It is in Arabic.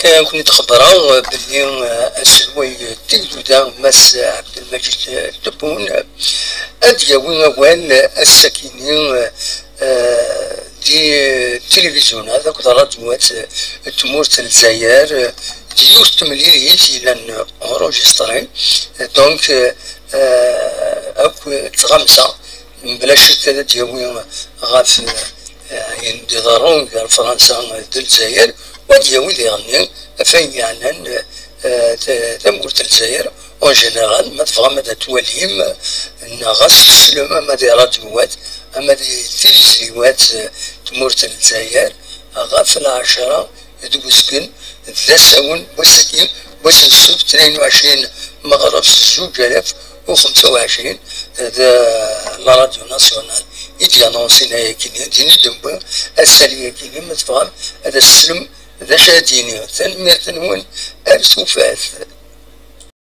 كنت خبرة باللي السلوي تيجودا مس عبد المجيد التبون أدياوي أوان السكينين دي التلفزيون هذاك راديوات تمور الجزائر ديوس تمليليت لان اورونجستري دونك اكو تغمسه بلا شك هذا دياوي غاف يعني دارون قال فرنسا الجزائر ودياوي ديالني فين يعني تمورت الجزائر اون جينيرال ما تفهم هذا تواليم غاس السلم اما دي راديوات اما دي تلفزيونات تمورت الجزائر غاف العشرة دوزكن ذا ساون وسكين وسنسوب 22 مغرب 2025 هذا لا راديو ناسيونال يدي انونسينا ياكيني ديني دمبا السالية كيني ما تفهم هذا السلم ذا شاديني تنمير تنون ارسوفات